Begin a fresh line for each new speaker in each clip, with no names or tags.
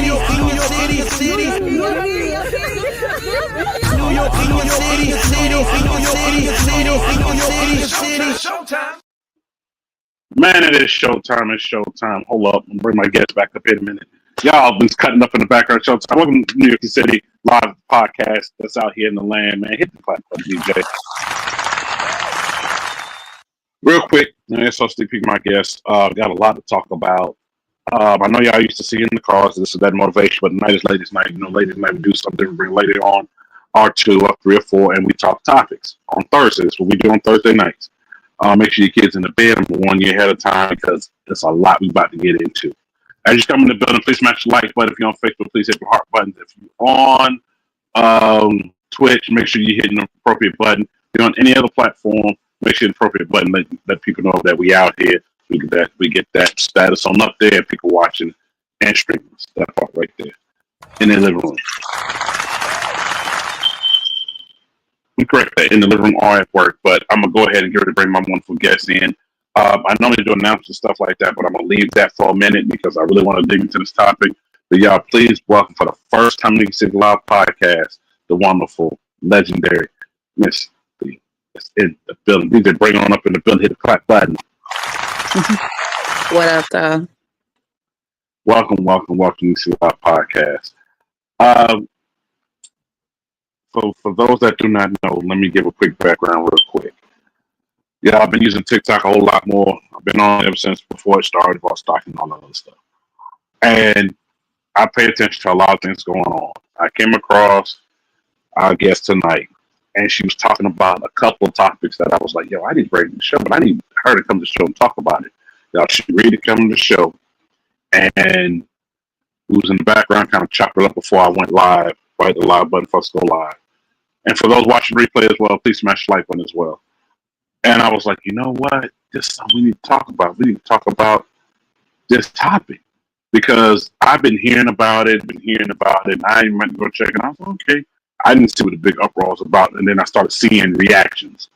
Man, it is showtime. It's showtime. Hold up. I'm bring my guests back up in a minute. Y'all been cutting up in the background. Showtime. Welcome to New York City live podcast that's out here in the land, man. Hit the clap button, DJ. Real quick, so Steve Peak, my guest. Got a lot to talk about. I know y'all used to see in the cars, this is that motivation, but tonight is ladies' night. You know, ladies' night, we do something different. Bring lady on R2, or 3 or 4, and we talk topics on Thursdays. What we do on Thursday nights. Make sure your kids in the bed. I'm going to warn you ahead of time because there's a lot we about to get into. As you come in the building, please smash the like button. If you're on Facebook, please hit the heart button. If you're on Twitch, make sure you're hitting the appropriate button. If you're on any other platform, make sure the appropriate button. Let people know that we out here. We get that status on up there. People watching and streaming. That part right there in the living room. We correct that in the living room or at work, but I'm gonna go ahead and get ready to bring my wonderful guests in. I normally do announcements and stuff like that, but I'm gonna leave that for a minute because I really want to dig into this topic. But y'all, please welcome for the first time in the City Live podcast, the wonderful, legendary Miss D is in the building. We can bring on up in the building, hit the clap button.
What up, though?
Welcome to the City Live podcast. For those that do not know, let me give a quick background real quick. Yeah, I've been using TikTok a whole lot more. I've been on ever since before it started about stocking and all that other stuff. And I pay attention to a lot of things going on. I came across our guest tonight, and she was talking about a couple of topics that I was like, yo, I need to bring to the show, but I need her to come to the show and talk about it. Y'all, she ready to come to the show, and we was in the background kind of chopping it up before I went live, right? The live button for us to go live. And for those watching replay as well, please smash the like button as well. And I was like, you know what? This is something we need to talk about. We need to talk about this topic because I've been hearing about it, and I even went to go check it. I was like, okay. I didn't see what the big uproar was about, and then I started seeing reactions.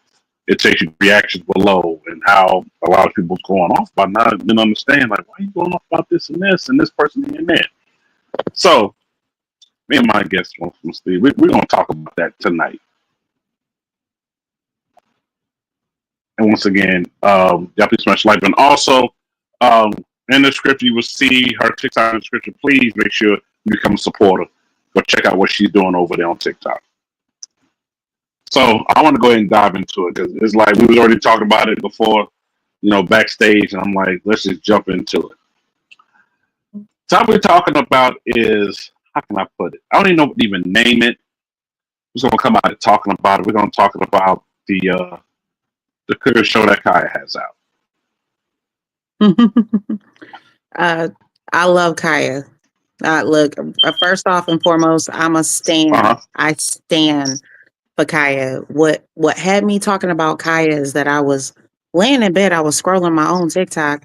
It takes you reactions below and how a lot of people's going off by not even understand, like, why are you going off about this and this person and that? So, me and my guest, from Steve, we're going to talk about that tonight. And once again, y'all please smash the like button. Also, in the description, you will see her TikTok description. Please make sure you become a supporter. Go check out what she's doing over there on TikTok. So I want to go ahead and dive into it because it's like we was already talking about it before, backstage, and I'm like, let's just jump into it. So what we're talking about is, how can I put it? I don't even know what to even name it. We're just gonna come out and talking about it. We're gonna talk about the career show that Kaya has
out. I love Kaya. Look, first off and foremost, I'm a stan. I stan for Kaya. What had me talking about Kaya is that I was laying in bed, I was scrolling my own TikTok,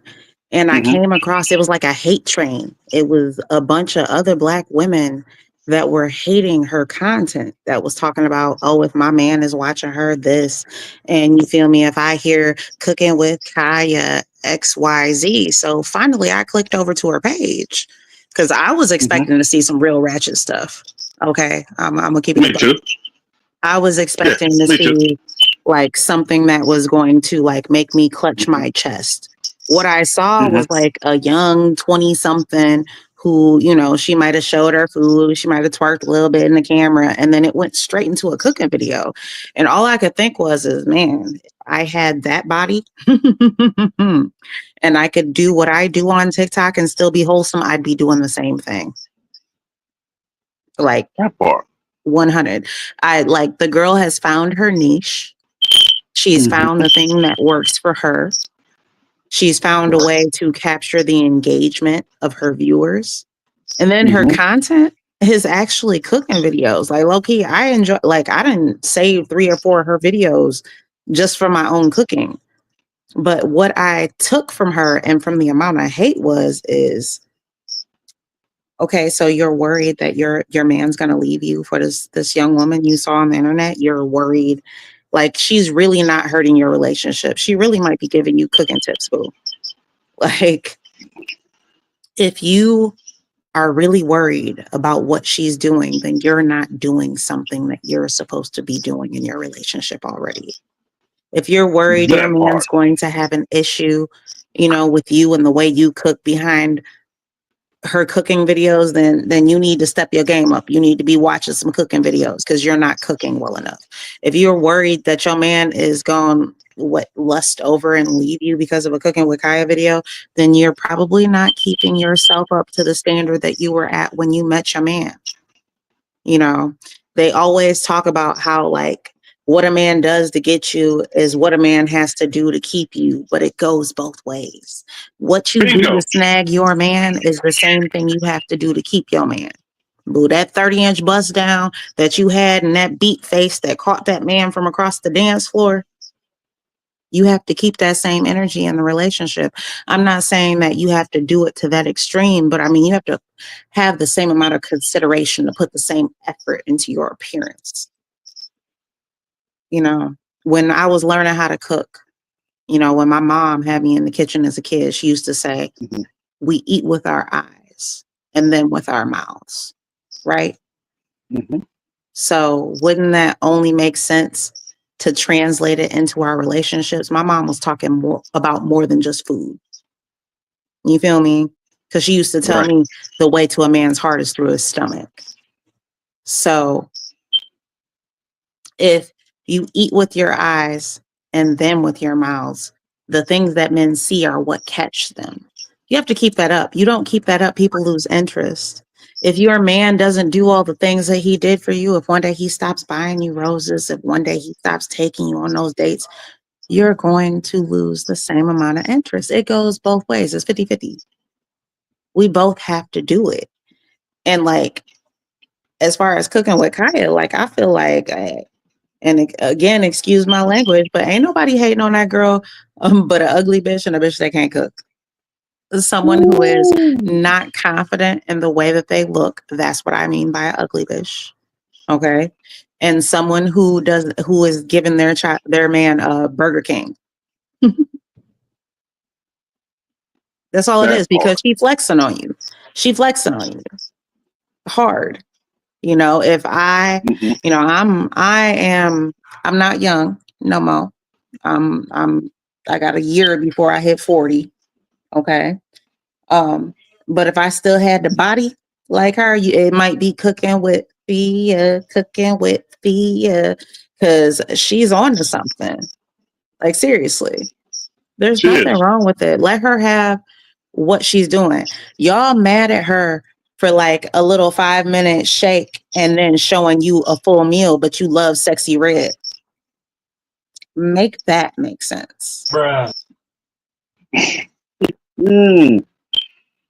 and I came across, it was like a hate train. It was a bunch of other Black women that were hating her content, that was talking about, oh, if my man is watching her, this, and you feel me, if I hear cooking with Kaya, XYZ. So finally, I clicked over to her page because I was expecting to see some real ratchet stuff. Okay, I'm gonna keep it.
Me too.
I was expecting to see like something that was going to like make me clutch my chest. What I saw was like a young 20-something who, she might have showed her food, she might have twerked a little bit in the camera, and then it went straight into a cooking video. And all I could think was, man, I had that body and I could do what I do on TikTok and still be wholesome, I'd be doing the same thing. Like
that part.
100. The girl has found her niche. She's found the thing that works for her. She's found a way to capture the engagement of her viewers. And then her content is actually cooking videos. Like, low-key, I enjoy, I didn't save 3 or 4 of her videos just for my own cooking. But what I took from her and from the amount of hate is, okay, so you're worried that your man's going to leave you for this young woman you saw on the internet. You're worried. Like, she's really not hurting your relationship. She really might be giving you cooking tips, boo. Like, if you are really worried about what she's doing, then you're not doing something that you're supposed to be doing in your relationship already. If you're worried your
That
man's
part.
going to have an issue, with you and the way you cook behind her cooking videos, then you need to step your game up. You need to be watching some cooking videos because you're not cooking well enough. If you're worried that your man is going lust over and leave you because of a cooking with Kaya video, then you're probably not keeping yourself up to the standard that you were at when you met your man. They always talk about how like what a man does to get you is what a man has to do to keep you, but it goes both ways. What you do to
Bingo.
snag your man is the same thing you have to do to keep your man. Boo, that 30-inch bust down that you had and that beat face that caught that man from across the dance floor, you have to keep that same energy in the relationship. I'm not saying that you have to do it to that extreme, but I mean, you have to have the same amount of consideration to put the same effort into your appearance. When I was learning how to cook, when my mom had me in the kitchen as a kid, she used to say,
Mhm.
we eat with our eyes and then with our mouths, right?
Mhm.
So wouldn't that only make sense to translate it into our relationships? My mom was talking more than just food. You feel me? Because she used to tell
Right.
me the way to a man's heart is through his stomach. So if you eat with your eyes and then with your mouths, the things that men see are what catch them. You have to keep that up. You don't keep that up, people lose interest. If your man doesn't do all the things that he did for you, if one day he stops buying you roses, if one day he stops taking you on those dates, you're going to lose the same amount of interest. It goes both ways. It's 50-50. We both have to do it. And like, as far as cooking with Kaya, like, I feel like, and again, excuse my language, but ain't nobody hating on that girl, but an ugly bitch and a bitch that can't cook. Someone who is
Ooh.
not confident in the way that they look. That's what I mean by an ugly bitch. Okay. And someone who is giving their man a Burger King. That's all it
That
is, because
part.
she flexing on you. She flexing on you hard. If
Mhm.
I'm not young no more. I got a year before I hit 40. Okay. But if I still had the body like her, it might be cooking with Fia, because she's on to something. Like, seriously, there's
She
nothing
is.
wrong with it. Let her have what she's doing. Y'all mad at her for like a little 5-minute shake and then showing you a full meal, but you love sexy red. Make that make sense.
Bruh.
Mm.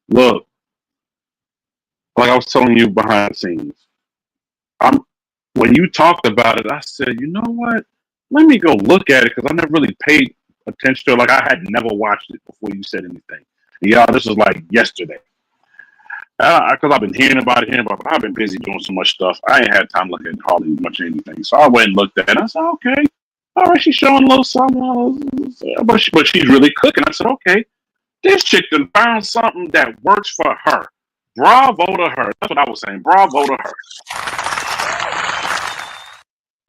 Look, like I was telling you behind the scenes, I'm when you talked about it, I said, you know what? Let me go look at it because I never really paid attention to it. Like I had never watched it before you said anything. And y'all, this was like yesterday. Because I've been hearing about it, but I've been busy doing so much stuff. I ain't had time to look at hardly much anything. So I went and looked at it. I said, okay, all right, she's showing a little something, but she's really cooking. I said, okay, this chick done found something that works for her. Bravo to her. That's what I was saying. Bravo to her.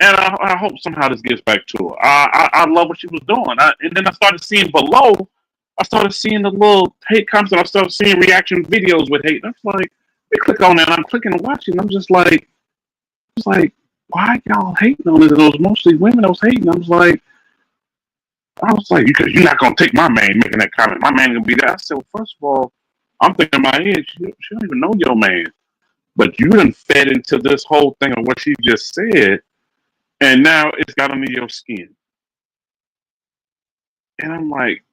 And I hope somehow this gets back to her. I love what she was doing. And then I started seeing below, I started seeing the little hate comments, and I started seeing reaction videos with hate. And I was like, we click on that, and I'm clicking and watching. I'm just like, why y'all hating on it? And it was mostly women that was hating. I was like, because you're not gonna take my man making that comment. My man gonna be there. I said, well, first of all, I'm thinking in my head, she don't even know your man. But you done fed into this whole thing of what she just said, and now it's got under your skin. And I'm like,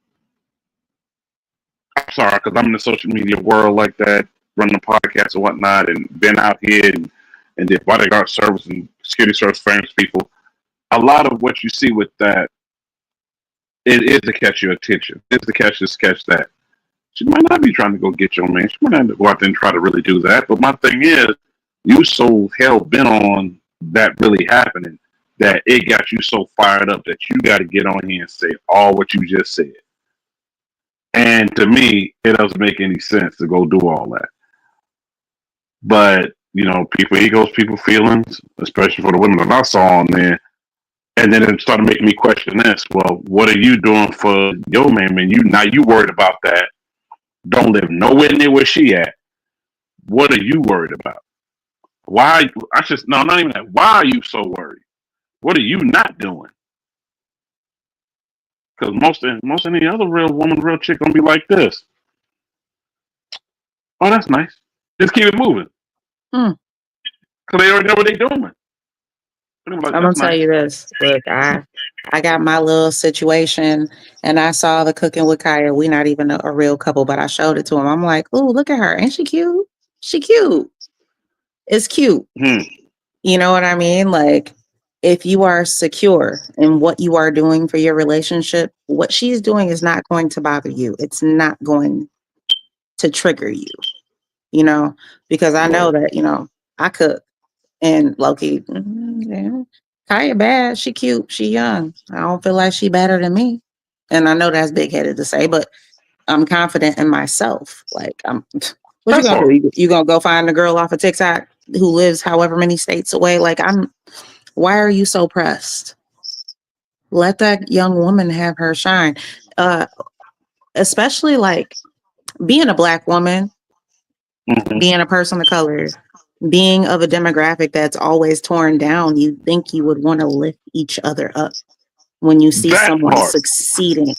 I'm sorry, because I'm in the social media world like that, running a podcast and whatnot, and been out here and did bodyguard service and security service for famous people. A lot of what you see with that, it is to catch your attention. It's to catch this, catch that. She might not be trying to go get your man. She might not go out there and try to really do that. But my thing is, you so hell bent on that really happening that it got you so fired up that you got to get on here and say all what you just said. And to me, it doesn't make any sense to go do all that. But people egos, people feelings, especially for the women that I saw on there. And then it started making me question this. Well, what are you doing for your man? Man, you worried about that? Don't live nowhere near where she at. What are you worried about? Why? No, not even that. Why are you so worried? What are you not doing? Because most any other real woman, real chick, gonna be like this. Oh, that's nice. Just keep it moving. Because they already know what they're doing.
I'm gonna tell you this. Look, I got my little situation, and I saw the Cooking with Kaya. We not even a real couple, but I showed it to him. I'm like, oh, look at her. Ain't she cute? She cute. It's cute. You know what I mean? Like, if you are secure in what you are doing for your relationship, what she's doing is not going to bother you. It's not going to trigger you, because I know that, I cook. And Loki, yeah, Kaya bad. She cute. She young. I don't feel like she better than me. And I know that's big headed to say, but I'm confident in myself. Like, what you gonna do? You gonna go find a girl off of TikTok who lives however many states away? Like, why are you so pressed? Let that young woman have her shine. Especially like being a Black woman, being a person of color, being of a demographic that's always torn down, you think you would want to lift each other up when you see someone succeeding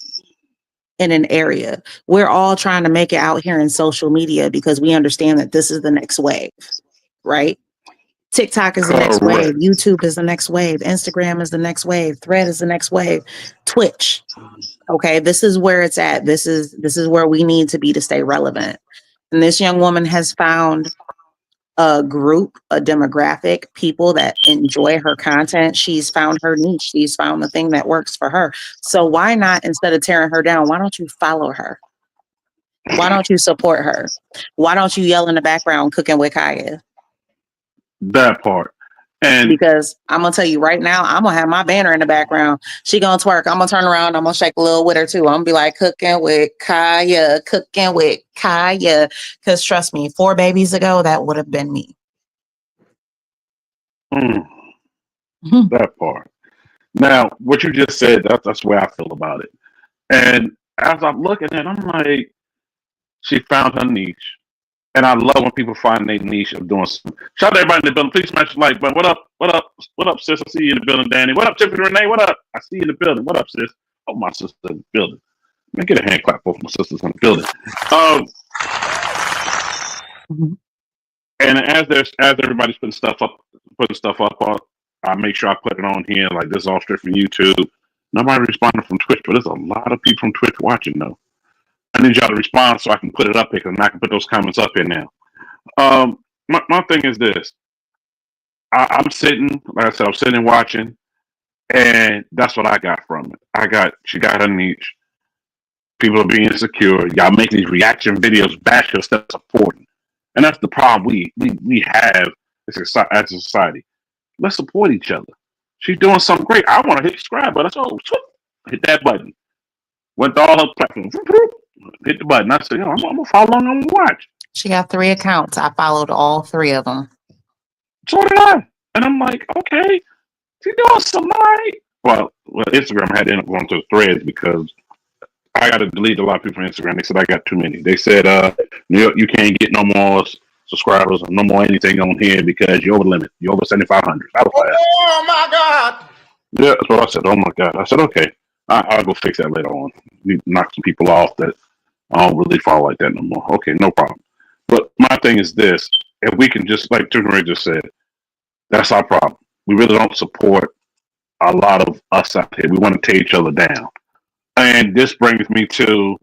in an area. We're all trying to make it out here in social media because we understand that this is the next wave, right? TikTok is the next wave. YouTube is the next wave. Instagram is the next wave. Thread is the next wave. Twitch. Okay, this is where it's at. This is where we need to be to stay relevant. And this young woman has found a group, a demographic, people that enjoy her content. She's found her niche. She's found the thing that works for her. So why not, instead of tearing her down, why don't you follow her? Why don't you support her? Why don't you yell in the background, Cooking with Kaya?
That part. And
because I'm gonna tell you right now, I'm gonna have my banner in the background. She gonna twerk. I'm gonna turn around. I'm gonna shake a little with her too. I'm gonna be like, Cooking with Kaya, Cooking with Kaya. Because trust me, 4 babies ago, that would have been me.
That part. Now, what you just said, that's the way I feel about it. And as I'm looking at it, I'm like, she found her niche. And I love when people find their niche of doing something. Shout out to everybody in the building. Please smash the like button. What up? What up? What up, sis? I see you in the building, Danny. What up, Tiffany Renee? What up? I see you in the building. What up, sis? Oh, my sister in the building. Man, get a hand clap for my sisters in the building. And as everybody's putting stuff up I make sure I put it on here. Like, this is all straight from YouTube. Nobody responded from Twitch, but there's a lot of people from Twitch watching though. I need y'all to respond so I can put it up here, and I can put those comments up here now. My thing is this. I'm sitting, like I said, I'm sitting and watching, and that's what I got from it. She got her niche. People are being insecure. Y'all make these reaction videos back to us that's supporting. And that's the problem we have as a society. Let's support each other. She's doing something great. I want to hit the subscribe button. So hit that button. Went to all her platforms. Hit the button. I said, I'm gonna follow along and watch.
She got 3 accounts. I followed all 3 of them.
So did I. And I'm like, okay, she's doing something right. Well, Instagram had to end up going to Threads because I got to delete a lot of people from Instagram. They said I got too many. They said, you can't get no more subscribers or no more anything on here because you're over the limit. You're over 7,500. Oh my God. Yeah, that's what I said. Oh my God. I said, okay, I'll go fix that later on. You knock some people off that I don't really follow like that no more. Okay, no problem. But my thing is this. If we can just, like Tiffany just said, that's our problem. We really don't support a lot of us out here. We want to tear each other down. And this brings me to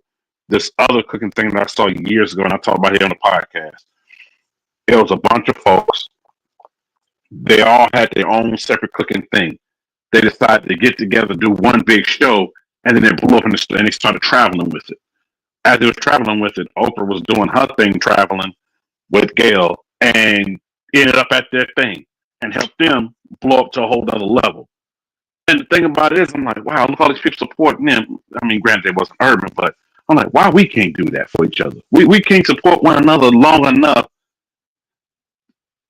this other cooking thing that I saw years ago, and I talked about it on the podcast. It was a bunch of folks. They all had their own separate cooking thing. They decided to get together, do one big show, and then they blew up and they started traveling with it. As they were traveling with it, Oprah was doing her thing traveling with Gail and ended up at their thing and helped them blow up to a whole other level. And the thing about it is, I'm like, wow, look all these people supporting them. I mean, granted, it wasn't urban, but I'm like, why we can't do that for each other? We can't support one another long enough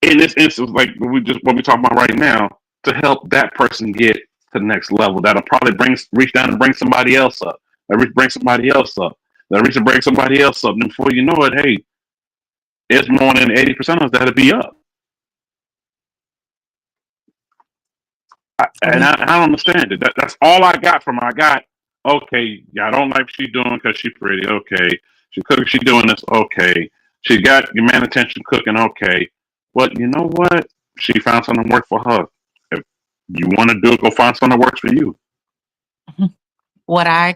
in this instance, like what we talking about right now, to help that person get to the next level, that'll probably reach down and bring somebody else up. That reach bring somebody else up. That reach and bring somebody else up. And before you know it, hey, it's more than 80% of us that'll be up. I don't understand it. That's all I got from her. I got, okay, yeah, I don't like what she's doing because she's pretty. Okay. She cooking, she doing this. Okay. She got your man attention cooking. Okay. But you know what? She found something that worked for her. If you want to do it, go find something that works for you.
What I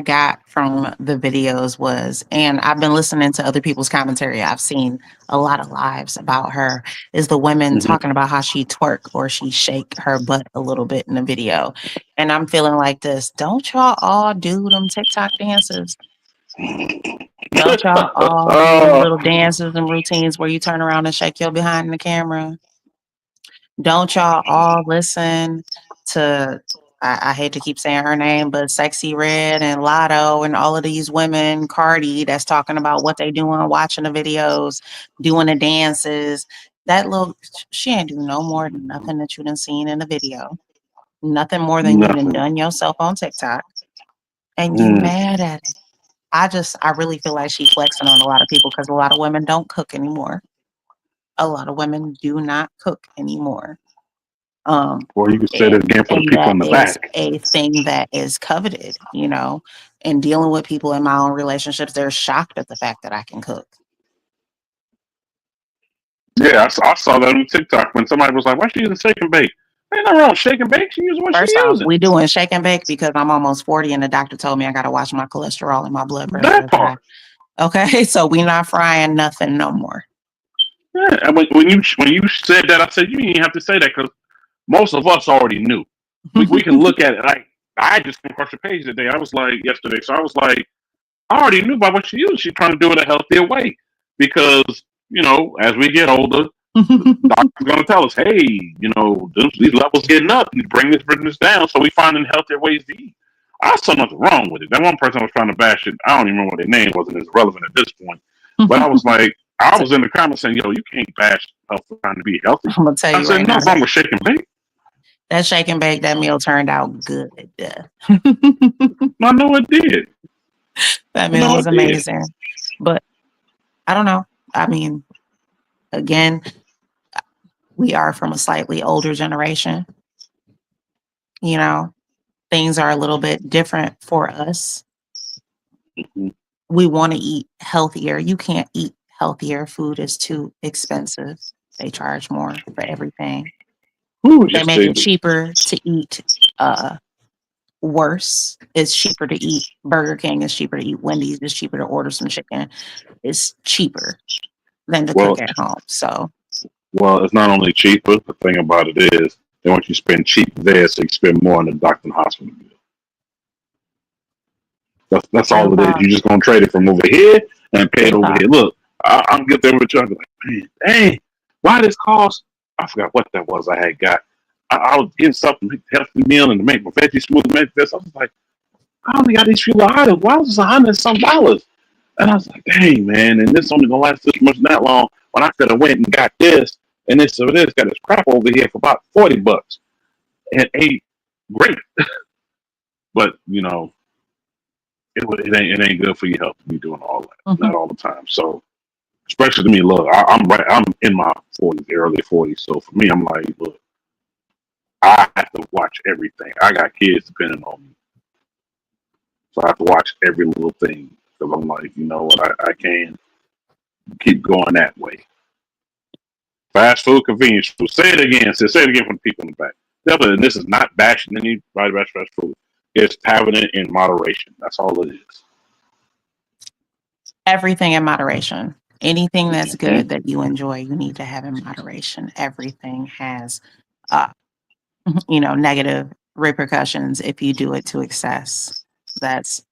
got from the videos was, and I've been listening to other people's commentary. I've seen a lot of lives about her. Is the women talking about how she twerk or she shake her butt a little bit in the video, and I'm feeling like this. Don't y'all all do them TikTok dances? Don't y'all all do them little dances and routines where you turn around and shake your behind in the camera? Don't y'all all listen to, I hate to keep saying her name, but Sexy Red and Lotto and all of these women, Cardi, that's talking about what they doing, watching the videos, doing the dances. That little, she ain't do no more than nothing that you done seen in the video. Nothing more than you done yourself on TikTok. And you mad at it. I really feel like she flexing on a lot of people because a lot of women don't cook anymore. A lot of women do not cook anymore.
Or you could say that again for the people in the back.
A thing that is coveted, you know, and dealing with people in my own relationships, they're shocked at the fact that I can cook.
Yeah, I saw that on TikTok when somebody was like, "Why she using shake and bake?" Ain't nothing wrong with shake and bake. She using what
First
she
off,
using.
we doing shake and bake because I'm almost 40 and the doctor told me I got to watch my cholesterol and my blood pressure.
That part.
Okay, so we not frying nothing no more.
Yeah, and when you said that, I said you didn't have to say that because most of us already knew. We can look at it. Like I just came across your page today. I was like yesterday, so I was like, I already knew about what she used. She's trying to do it a healthier way because you know, as we get older, the doctor's going to tell us, hey, you know, these levels getting up, and bring this down. So we finding healthier ways to eat. I saw nothing wrong with it. That one person was trying to bash it. I don't even remember what their name wasn't as relevant at this point. But I was like, I was in the comments saying, yo, you can't bash health trying to be healthy.
I'm gonna tell you,
I said, nothing wrong with shake and bake.
That shake and bake, that meal turned out good.
I know it did.
That meal was amazing. But I don't know. I mean, again, we are from a slightly older generation. You know, things are a little bit different for us. We want to eat healthier. You can't eat healthier. Food is too expensive. They charge more for everything. They make it cheaper to eat worse. It's cheaper to eat Burger King. It's cheaper to eat Wendy's. It's cheaper to order some chicken. It's cheaper than to cook at home. So,
well, it's not only cheaper. The thing about it is they want you to spend cheap there, so you spend more on the doctor and hospital bill. That's all it is. You're just gonna trade it from over here and pay it over here. Look, I'm get there with you. I'm like, man, dang, why this cost? I forgot what that was. I had got. I was getting something to make a healthy meal and to make my veggie smoothie. Make this. I was like, I only got these few items. Why was this $100-some? And I was like, dang, man, and this only gonna last this much that long. When I could have went and got this and this got this crap over here for about $40 and ate great. But you know, it ain't good for your health to be doing all that, not all the time. So, especially to me, look, I'm in my 40s, early 40s. So for me, I'm like, look, I have to watch everything. I got kids depending on me, so I have to watch every little thing because I'm like, you know what, I can't keep going that way. Fast food, convenience food. Say it again. Say it again for the people in the back. And this is not bashing anybody bash fast food. It's having it in moderation. That's all it is.
Everything in moderation. Anything that's good that you enjoy, you need to have in moderation. Everything has, negative repercussions if you do it to excess. That's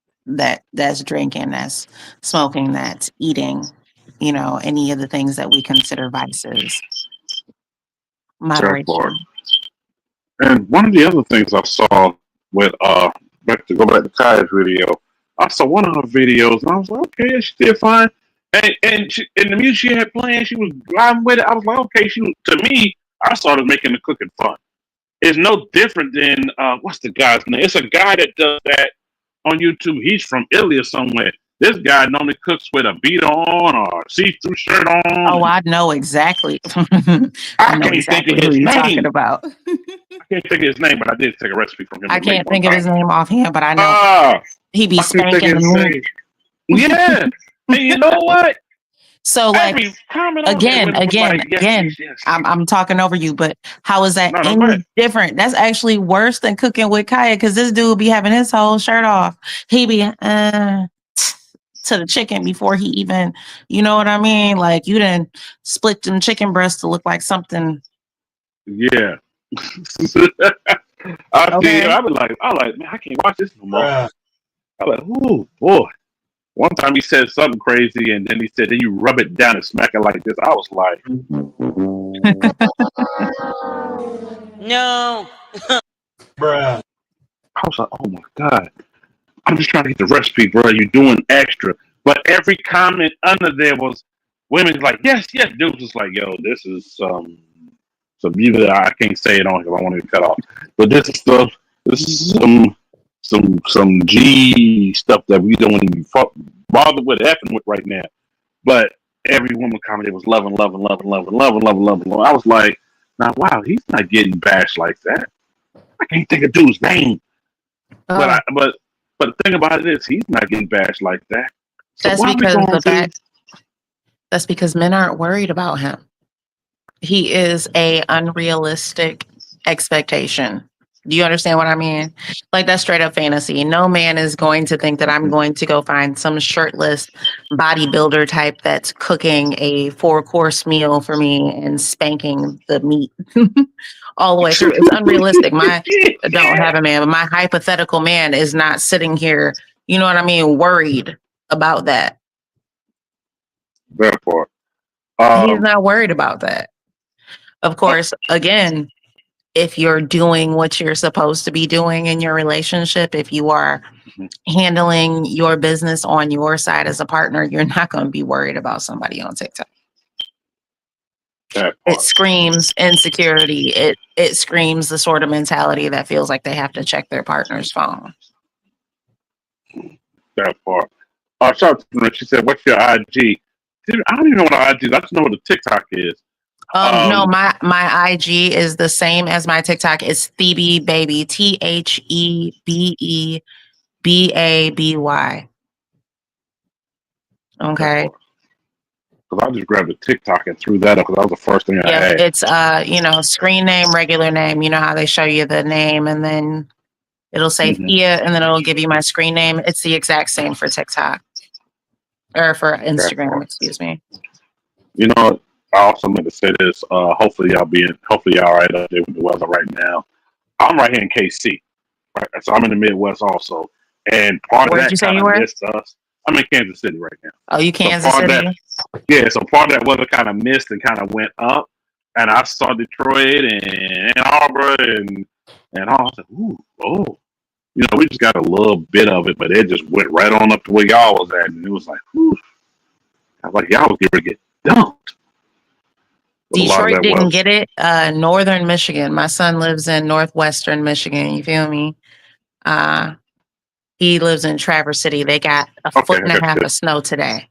drinking, that's smoking, that's eating. Any of the things that we consider vices. Moderation.
And one of the other things I saw with to go back to Kaya's video, I saw one of her videos and I was like, okay, she did fine. And the music she had playing, she was driving with it. I was like, okay, to me, I started making the cooking fun. It's no different than what's the guy's name? It's a guy that does that on YouTube. He's from Italy or somewhere. This guy normally cooks with a beat on or a see-through shirt
Oh,
on.
I know exactly.
I can't think of
who
his
you're
name.
talking about.
I can't think of his name, but I did take a recipe from him.
I can't think of his name offhand, but I know he be
I can't think
spanking
of
the
his
meat.
name. Yeah. And you know what?
So like
Every comment on there was like, yes.
I'm talking over you, but how is that
No, go
any
ahead.
different? That's actually worse than cooking with Kaya, because this dude be having his whole shirt off. He be to the chicken before he even, you know what I mean? Like you done split them chicken breasts to look like something.
Yeah.
Okay.
I was like, man, I can't watch this no more. I was like, oh boy. One time he said something crazy, and then he said, then you rub it down and smack it like this. I was like,
No.
bruh. I was like, oh my God. I'm just trying to get the recipe, bro. You're doing extra. But every comment under there was women's like, yes. Dudes was like, yo, this is some music. I can't say it on because I want to get cut off. But this is some G stuff that we don't even bother with effing with right now. But every woman commented was loving. I was like, now wow, he's not getting bashed like that. I can't think of dude's name. But the thing about it is he's not getting bashed like that. So
that's because men aren't worried about him. He is a unrealistic expectation. Do you understand what I mean? Like that's straight up fantasy. No man is going to think that I'm going to go find some shirtless bodybuilder type that's cooking a 4-course meal for me and spanking the meat all the way through. It's unrealistic. Don't have a man, but my hypothetical man is not sitting here, you know what I mean, worried about that.
That part.
He's not worried about that. Of course, again, if you're doing what you're supposed to be doing in your relationship, if you are handling your business on your side as a partner, you're not going to be worried about somebody on TikTok. It screams insecurity. It screams the sort of mentality that feels like they have to check their partner's phone.
That part. She said, what's your IG? Dude, I don't even know what IG is. I just know what the TikTok is.
No, my IG is the same as my TikTok. It's Thebe Baby, ThebeBaby. Okay.
Because I just grabbed a TikTok and threw that up because that was the first thing I had.
It's screen name, regular name. You know how they show you the name and then it'll say Thea and then it'll give you my screen name. It's the exact same for TikTok or for Instagram, excuse me. You
know, I also meant to say this. Hopefully y'all all right up there with the weather right now. I'm right here in KC, right? So I'm in the Midwest also, and part of that kind of missed us. I'm in Kansas City right now.
Oh, you Kansas City?
So part of that weather kind of missed and kind of went up, and I saw Detroit and Ann Arbor and I was like, ooh, you know, we just got a little bit of it, but it just went right on up to where y'all was at, and it was like, whew. I was like, y'all was getting to get dumped.
Detroit didn't get it. Northern Michigan. My son lives in northwestern Michigan. You feel me? He lives in Traverse City. They got a foot and a half of snow today.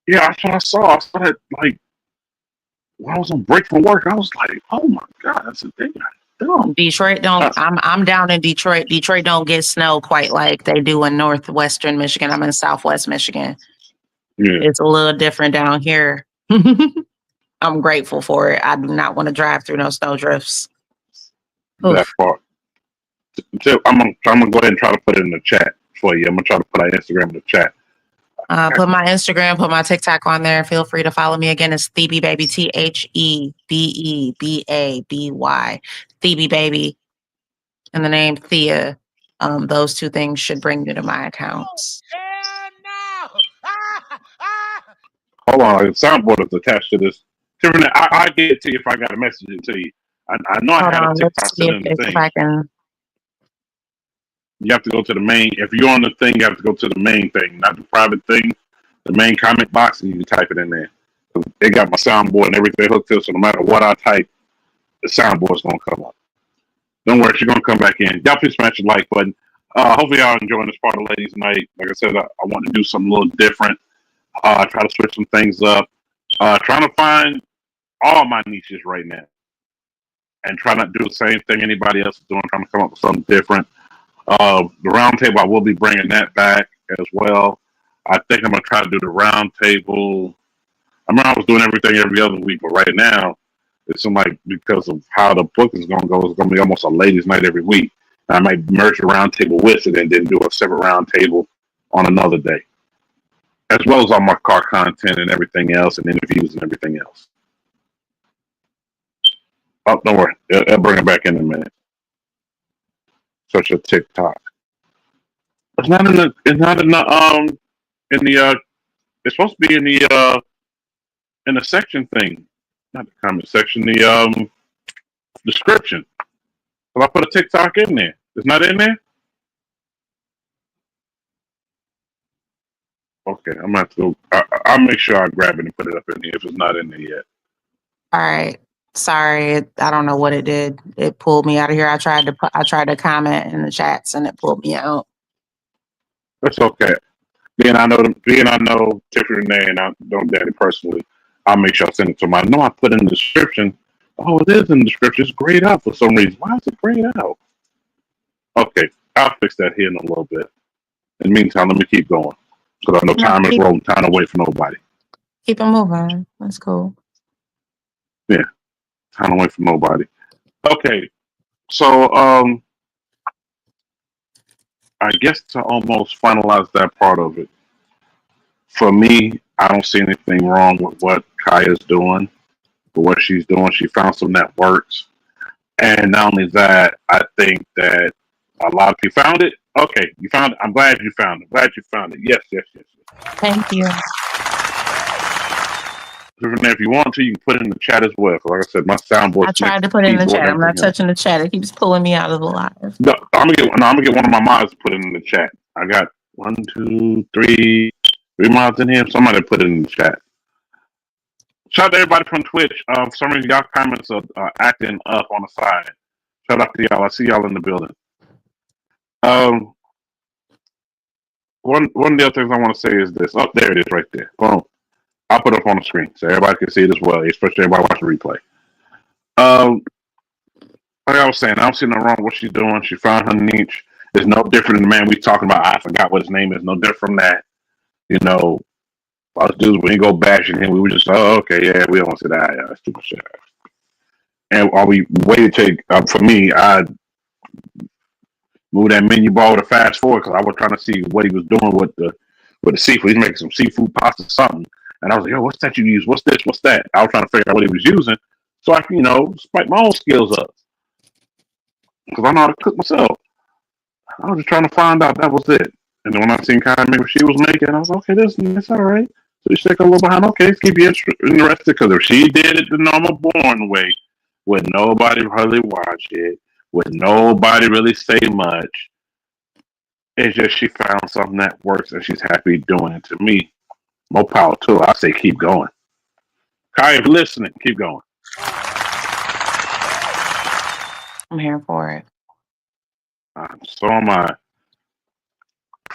Yeah, that's what I saw. I saw that like when I was on break from work. I was like, oh my God, that's a thing.
Detroit don't. I'm down in Detroit. Detroit don't get snow quite like they do in northwestern Michigan. I'm in southwest Michigan. Yeah. It's a little different down here. I'm grateful for it. I do not want to drive through no snow drifts.
That part. So I'm gonna go ahead and try to put it in the chat for you. I'm gonna try to put our Instagram in the chat.
Put my Instagram, put my TikTok on there. Feel free to follow me again. It's Thebe Baby, ThebeBaby, Thebe Baby, and the name Thea. Those two things should bring you to my accounts.
Hold on, the soundboard is attached to this. I'll get it to you if I got to message it to you. I know I had a TikTok set in the thing. You have to go to the main. If you're on the thing, you have to go to the main thing, not the private thing. the main comment box, and you can type it in there. They got my soundboard and everything hooked up, so no matter what I type, the soundboard's gonna come up. Don't worry, she's gonna come back in. Y'all please smash the like button. Hopefully y'all enjoying this part of Ladies Night. Like I said, I want to do something a little different. Try to switch some things up. Trying to find all my niches right now. And try not to do the same thing anybody else is doing, trying to come up with something different. The round table, I will be bringing that back as well. I think I'm going to try to do the round table. I remember I was doing everything every other week, but right now, it seems like because of how the book is going to go, it's going to be almost a ladies' night every week. And I might merge a round table with it and then do a separate round table on another day, as well as all my car content and everything else, and interviews and everything else. Oh, don't worry, I'll bring it back in a minute. Such a TikTok. It's not in the. It's not in the. In the. It's supposed to be in the. In the section thing, not the comment section. The description. Well, I put a TikTok in there. It's not in there. Okay, I'm gonna have to go. I'll make sure I grab it and put it up in there if it's not in there yet.
All right. Sorry, I don't know what it did. It pulled me out of here. I tried to comment in the chats and it pulled me out.
That's okay. Being I know Tiffany Renee and I know Daddy personally, I'll make sure I send it to him. I know I put in the description. Oh, it is in the description. It's grayed out for some reason. Why is it grayed out? Okay, I'll fix that here in a little bit. In the meantime, let me keep going because I know time is rolling. Time to wait for nobody.
Keep it moving. That's cool.
Yeah, time to wait for nobody. Okay, so I guess to almost finalize that part of it, for me, I don't see anything wrong with what Kaya's doing, but what she's doing. She found something that works. And not only that, I think that a lot of people found it. Okay, you found it. I'm glad you found it. Glad you found it. Yes.
Thank you.
If you want to, you can put it in the chat as well. Like I said, my soundboard.
I tried to put it in the chat. I'm not touching the chat. It keeps pulling me out of the live.
No, I'm gonna get one of my mods to put it in the chat. I got 1, 2, 3 mods in here. Somebody put it in the chat. Shout out to everybody from Twitch. For some reason, y'all comments are acting up on the side. Shout out to y'all. I see y'all in the building. One of the other things I want to say is this. Oh, there it is right there. Boom. I'll put it up on the screen so everybody can see it as well, especially everybody watching the replay. Like I was saying, I don't see nothing wrong with what she's doing. She found her niche. It's no different than the man we talking about. I forgot what his name is. No different from that. You know, us dudes, when he go bashing him, we were just, oh, okay, yeah, we don't want to say that. Yeah, that's too much shit. And while we waited to, for me, I moved that menu bar to fast forward because I was trying to see what he was doing with the seafood. He's making some seafood pasta something. And I was like, yo, what's that you use? What's this? What's that? I was trying to figure out what he was using so I can, spike my own skills up. Because I know how to cook myself. I was just trying to find out that was it. And then when I seen kind of make what she was making, I was like, okay, this all right. So she took a little behind. Okay, let's keep you interested. Because if she did it the normal born way, with nobody really watch it, with nobody really say much, it's just she found something that works and she's happy doing it. To me, more power to her. I say keep going. Kaya, if you're listening, keep going.
I'm here for it.
So am I.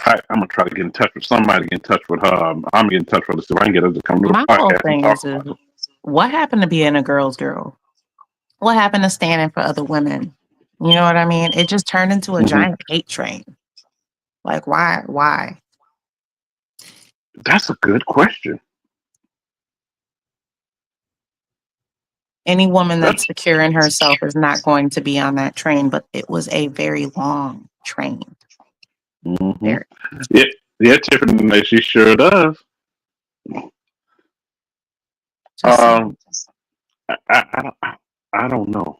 I'm gonna try to get in touch with somebody. Get in touch with her. I'm gonna get in touch with her so I can get her to come to the
My
podcast.
whole thing is what happened to being a girl's girl? What happened to standing for other women? You know what I mean? It just turned into a giant hate train. Like, why? Why?
That's a good question.
Any woman that's secure in herself is not going to be on that train, but it was a very long train.
Mm-hmm. Yeah, Tiffany, she sure does. I don't know.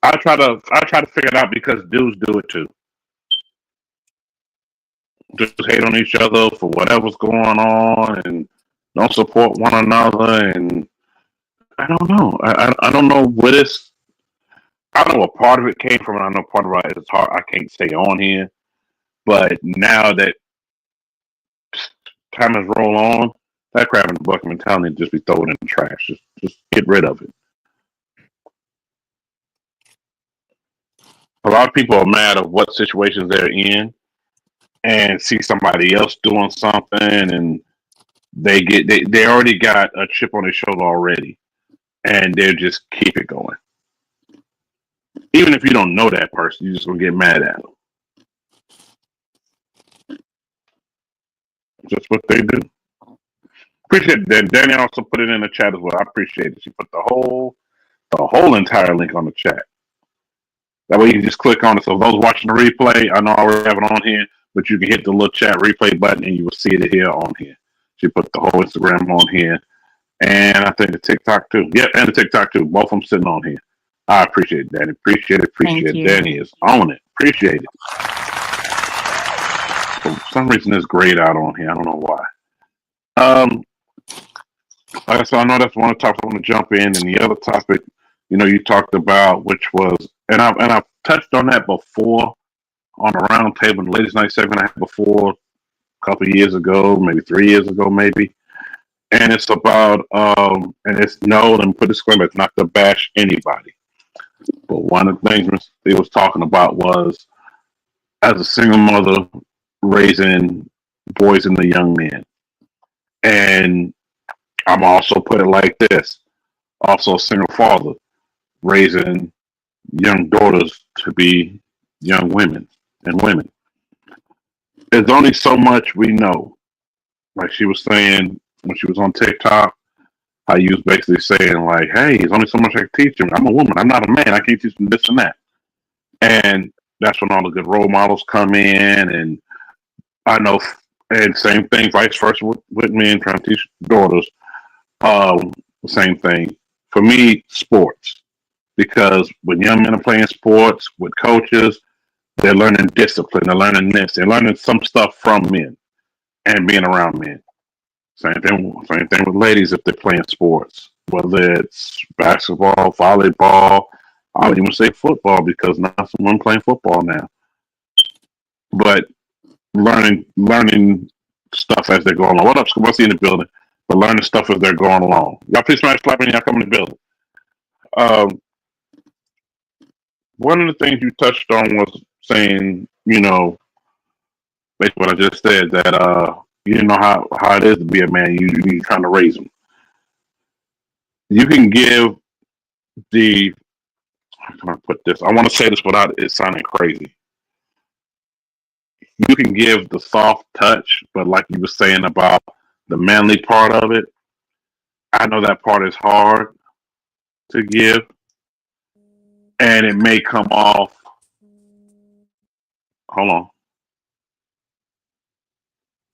I try to figure it out because dudes do it too. Just hate on each other for whatever's going on and don't support one another. And I don't know. I don't know what it's. I don't know what part of it came from. And I know part of it is hard. I can't stay on here. But now that time has rolled on, that crab in the bucket mentality just be thrown in the trash. Just get rid of it. A lot of people are mad at what situations they're in and see somebody else doing something and they already got a chip on their shoulder already and they just keep it going. Even if you don't know that person, you're just gonna get mad at them. Just what they do. Appreciate that. Danny also put it in the chat as well. I appreciate it. She put the whole entire link on the chat. That way you can just click on it. So those watching the replay, I know I already have it on here, but you can hit the little chat replay button and you will see it here on here. She put the whole Instagram on here. And I think the TikTok too. Yep, and the TikTok too. Both of them sitting on here. I appreciate it, Danny. Appreciate it. Appreciate it. Danny is on it. Appreciate it. For some reason, it's grayed out on here. I don't know why. So I know that's one of the topics I want to jump in. And the other topic, you talked about, which was, and I've touched on that before on a round table, the ladies' night segment I had before a couple of years ago, maybe 3 years ago, maybe. And it's about, and it's let me put a disclaimer, it's not to bash anybody. But one of the things they was talking about was, as a single mother, raising boys and the young men. And I'm also put it like this, also a single father, raising young daughters to be young women and women. There's only so much we know. Like she was saying when she was on TikTok, how you was basically saying like, hey, there's only so much I can teach him. I'm a woman. I'm not a man. I can't teach him this and that. And that's when all the good role models come in. And I know, and same thing, vice versa with men trying to teach daughters. Same thing. For me, sports. Because when young men are playing sports with coaches, they're learning discipline. They're learning this. They're learning some stuff from men and being around men. Same thing with ladies if they're playing sports, whether it's basketball, volleyball. I would even say football because not someone playing football now. But learning stuff as they're going along. What up, what's in the building? But learning stuff as they're going along. Y'all please smash clap when y'all come in the building. One of the things you touched on was saying, basically what I just said, that you know how it is to be a man. You're trying to raise them. You can give how can I put this? I want to say this without it sounding crazy. You can give the soft touch, but like you were saying about the manly part of it, I know that part is hard to give, and it may come off. Hold on.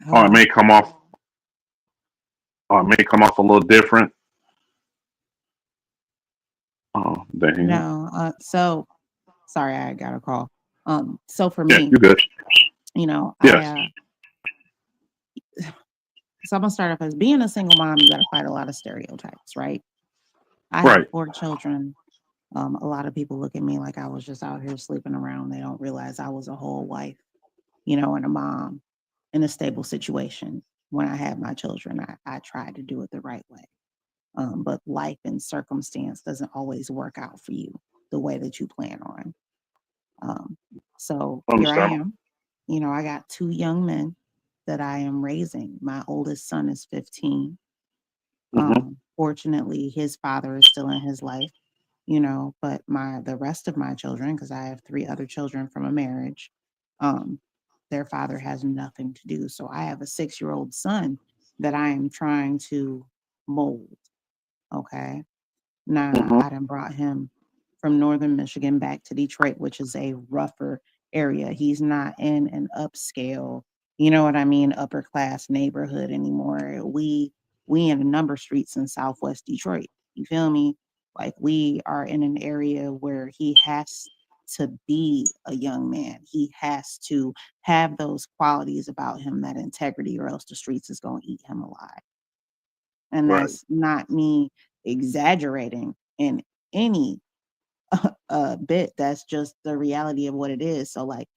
Oh, it may come off. Oh, it may come off a little different. Oh, dang.
No, so sorry, I got a call. So for
Yeah,
me,
you're good.
Yes. So I'm gonna start off as being a single mom. You got to fight a lot of stereotypes, right? I have 4 children. A lot of people look at me like I was just out here sleeping around. They don't realize I was a whole wife, and a mom in a stable situation. When I had my children, I tried to do it the right way. But life and circumstance doesn't always work out for you the way that you plan on. So here I am. I got 2 young men that I am raising. My oldest son is 15. Fortunately, his father is still in his life, but the rest of my children, because I have 3 other children from a marriage, their father has nothing to do. So I have a 6-year-old son that I am trying to mold. Okay. Now I done brought him from northern Michigan back to Detroit, which is a rougher area. He's not in an upscale, upper class neighborhood anymore. We in a number streets in Southwest Detroit. You feel me? Like we are in an area where he has to be a young man. He has to have those qualities about him, that integrity, or else the streets is going to eat him alive. And that's not me exaggerating in any bit. That's just the reality of what it is. So like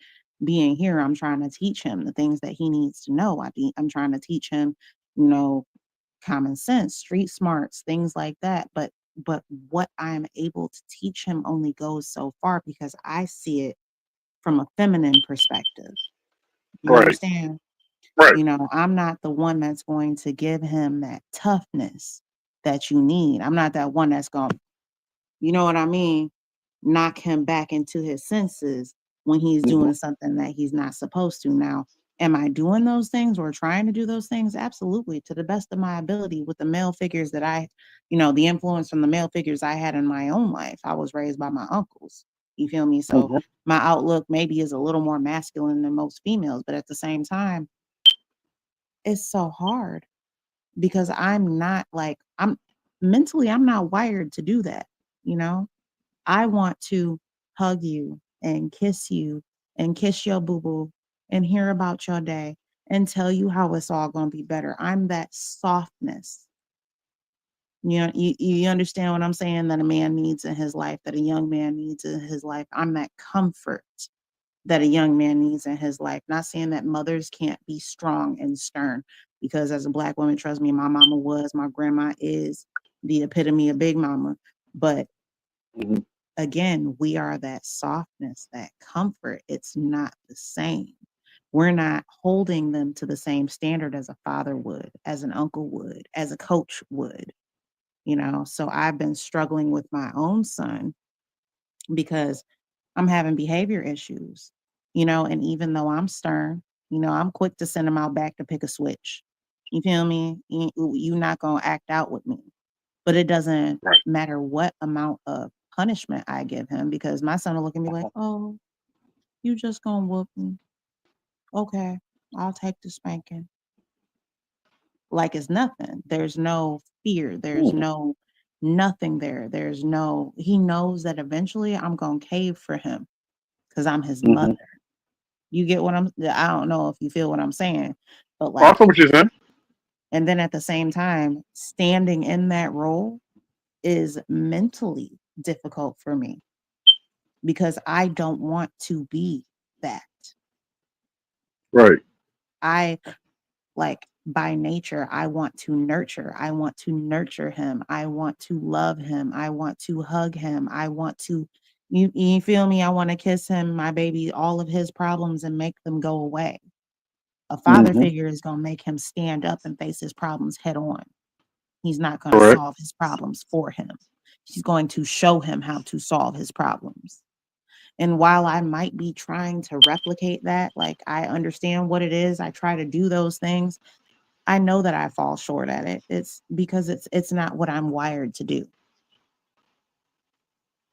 being here, I'm trying to teach him the things that he needs to know. I'm trying to teach him, you know, common sense, street smarts, things like that. But what I'm able to teach him only goes so far because I see it from a feminine perspective. You
Right.
understand?
Right.
You know, I'm not the one that's going to give him that toughness that you need. I'm not that one that's going, you know what I mean? Knock him back into his senses when he's
Mm-hmm.
doing something that he's not supposed to. Now, am I doing those things or trying to do those things? Absolutely, to the best of my ability with the male figures that the influence from the male figures I had in my own life. I was raised by my uncles. You feel me? So
Mm-hmm.
my outlook maybe is a little more masculine than most females, but at the same time, it's so hard because I'm mentally, I'm not wired to do that, you know? I want to hug you and kiss your boo boo and hear about your day and tell you how it's all going to be better. I'm that softness. You know, you understand what I'm saying that a man needs in his life, that a young man needs in his life. I'm that comfort that a young man needs in his life. Not saying that mothers can't be strong and stern, because as a Black woman, trust me, my mama was, my grandma is the epitome of big mama. But
Mm-hmm.
again, we are that softness, that comfort. It's not the same. We're not holding them to the same standard as a father would, as an uncle would, as a coach would, you know? So I've been struggling with my own son because I'm having behavior issues, you know, and even though I'm stern, you know, I'm quick to send him out back to pick a switch. You feel me? You're not going to act out with me. But it doesn't
Right.
matter what amount of punishment I give him because my son will look at me like,
Uh-huh.
oh, you just gonna whoop me. Okay, I'll take the spanking. Like it's nothing. There's no fear. There's
Mm-hmm.
no nothing there. He knows that eventually I'm gonna cave for him because I'm his
Mm-hmm.
mother. You get what I don't know if you feel what I'm saying, but like,
Also, what you're saying.
and then at the same time, standing in that role is mentally difficult for me because I don't want to be that.
Right.
I like by nature, I want to nurture. I want to nurture him. I want to love him. I want to hug him. I want to, you feel me? I want to kiss him, my baby, all of his problems and make them go away. A father
Mm-hmm.
figure is going to make him stand up and face his problems head on. He's not going to
Correct.
solve his problems for him. He's going to show him how to solve his problems. And while I might be trying to replicate that, like I understand what it is, I try to do those things. I know that I fall short at it. It's because it's not what I'm wired to do.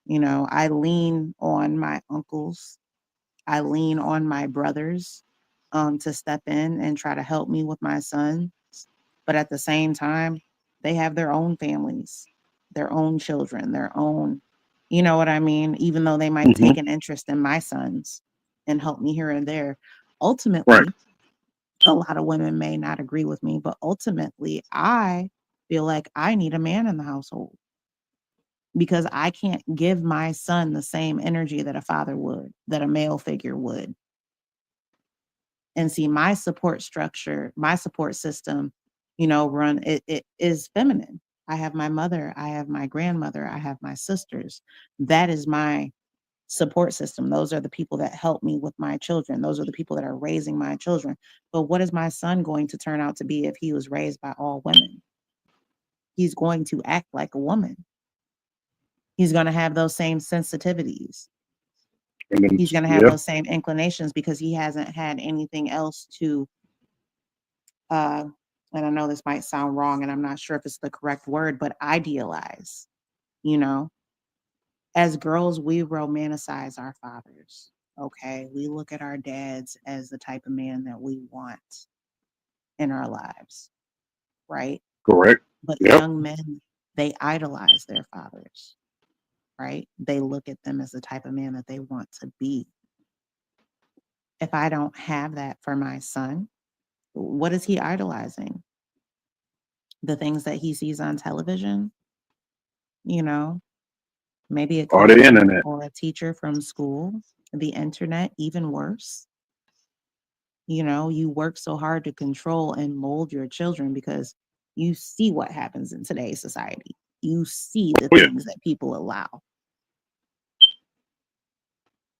You know, I lean on my uncles, I lean on my brothers to step in and try to help me with my son. But at the same time, they have their own families, their own children, their own, you know what I mean? Even though they might
Mm-hmm.
take an interest in my sons and help me here and there,
Right.
ultimately, a lot of women may not agree with me, but ultimately, I feel like I need a man in the household because I can't give my son the same energy that a father would, that a male figure would. And see, my support structure, my support system, you know, it is feminine. I have my mother, I have my grandmother, I have my sisters. That is my support system. Those are the people that help me with my children. Those are the people that are raising my children. But what is my son going to turn out to be if he was raised by all women? He's going to act like a woman. He's going to have those same sensitivities.
And then,
He's going to have
yeah.
those same inclinations because he hasn't had anything else to uh, and I know this might sound wrong, and I'm not sure if it's the correct word, but idealize. You know, as girls, we romanticize our fathers. Okay. We look at our dads as the type of man that we want in our lives, right?
Correct.
But
Yep.
young men, they idolize their fathers, right? They look at them as the type of man that they want to be. If I don't have that for my son, what is he idolizing? The things that he sees on television, you know, maybe a
Or the
coach
internet.
or a teacher from school, the internet, even worse. You work so hard to control and mold your children because you see what happens in today's society. You see the
Oh, yeah.
things that people allow.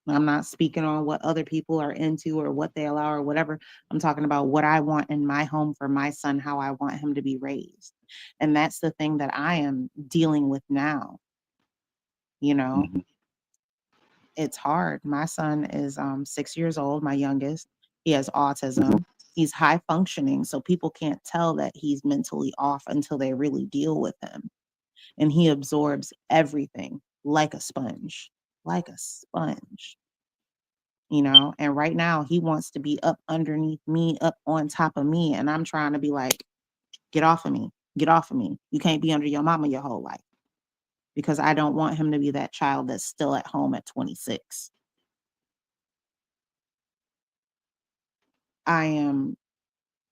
I'm not speaking on what other people are into or what they allow or whatever. I'm talking about what I want in my home for my son, how I want him to be raised. And that's the thing that I am dealing with now.
Mm-hmm.
It's hard. My son is 6 years old, my youngest. He has
Mm-hmm.
autism. He's high functioning, so people can't tell that he's mentally off until they really deal with him. And he absorbs everything like a sponge, like a sponge. And right now he wants to be up underneath me, up on top of me, and I'm trying to be like, get off of me, get off of me. You can't be under your mama your whole life, because I don't want him to be that child that's still at home at 26. I am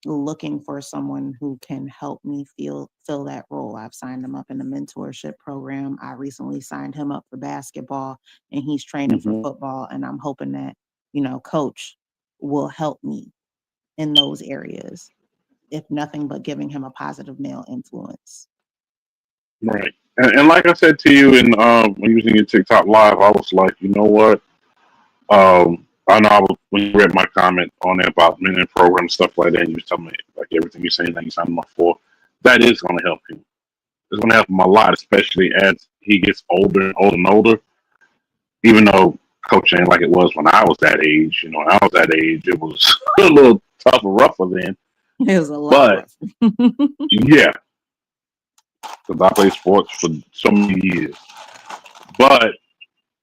looking for someone who can help me fill that role. I've signed him up in a mentorship program. I recently signed him up for basketball, and he's training for
Mm-hmm.
football, and I'm hoping that coach will help me in those areas, if nothing but giving him a positive male influence.
Right. And like I said to you when using your TikTok live, I was like, you know what? I know when you read my comment on there about men in programs, stuff like that, and you was telling me like everything you're saying that you signed him up for, that is going to help him. It's going to help him a lot, especially as he gets older. Even though coaching ain't like it was when I was that age, when I was that age, it was a little tougher, rougher then.
It was a lot
rougher. Yeah, because I played sports for so many years. But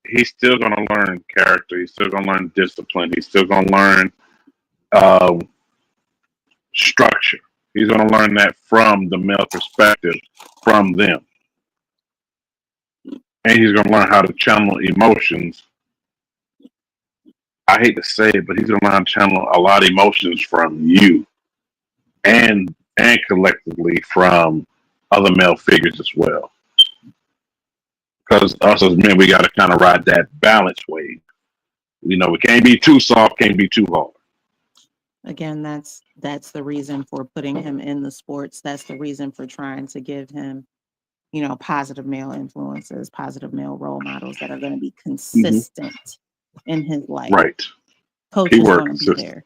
he's still going to learn character. He's still going to learn discipline. He's still going to learn structure. He's going to learn that from the male perspective, from them. And he's going to learn how to channel emotions. I hate to say it, but he's going to learn how to channel a lot of emotions from you and collectively from other male figures as well. Because us as men, we got to kind of ride that balance wave. We can't be too soft, can't be too hard.
Again, that's the reason for putting him in the sports. That's the reason for trying to give him, positive male influences, positive male role models that are going to be consistent in his life.
Right.
Coach is going to be there.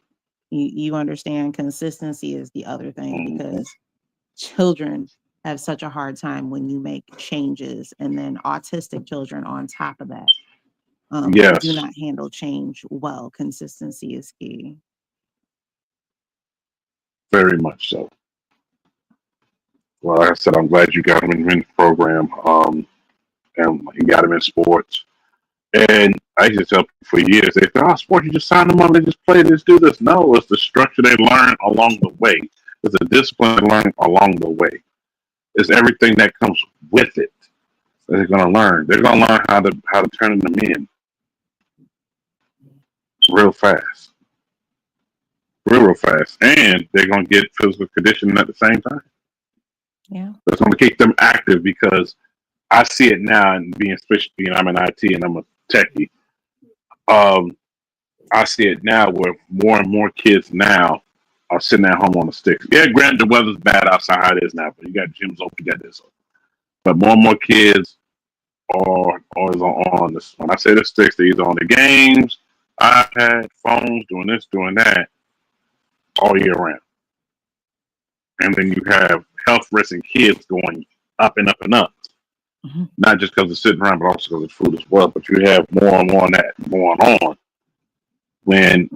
You understand? Consistency is the other thing, because children have such a hard time when you make changes, and then autistic children on top of that do not handle change well. Consistency is key.
Very much so. Well, like I said, I'm glad you got him in the program, and you got him in sports. And I used to tell people for years, they say, "Oh, sports, you just sign them up, they just play this, do this." No, it's the structure they learn along the way. It's the discipline they learn along the way. It's everything that comes with it that they're going to learn. They're going to learn how to turn them in real fast. Real fast. And they're going to get physical conditioning at the same time.
Yeah.
That's going to keep them active, because I see it now, and especially I'm in IT and I'm a techie. I see it now where more and more kids now are sitting at home on the sticks. Yeah, granted, the weather's bad outside how it is now, but you got gyms open, you got this. But more and more kids are on this. When I say the sticks, they're either on the games, iPad, phones, doing this, doing that, all year round. And then you have health risks in kids going up and up and up. Mm-hmm. Not just because of sitting around, but also because of food as well. But you have more and more of that going on. When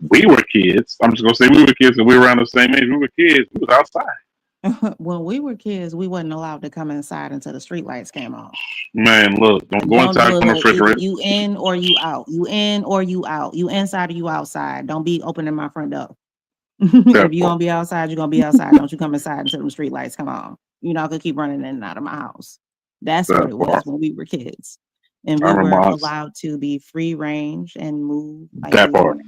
we were kids, I'm just going to say we were kids, and we were around the same age. We were kids. We was outside.
When we were kids, we wasn't allowed to come inside until the street lights came on.
Man, look, don't go inside on the refrigerator.
You in or you out. You in or you out. You inside or you outside. Don't be opening my front door. If you're going to be outside, you're going to be outside. Don't you come inside until the street lights come on. You're not going to keep running in and out of my house. That's what it was when we were kids. And we were allowed to be free range and move like
that part.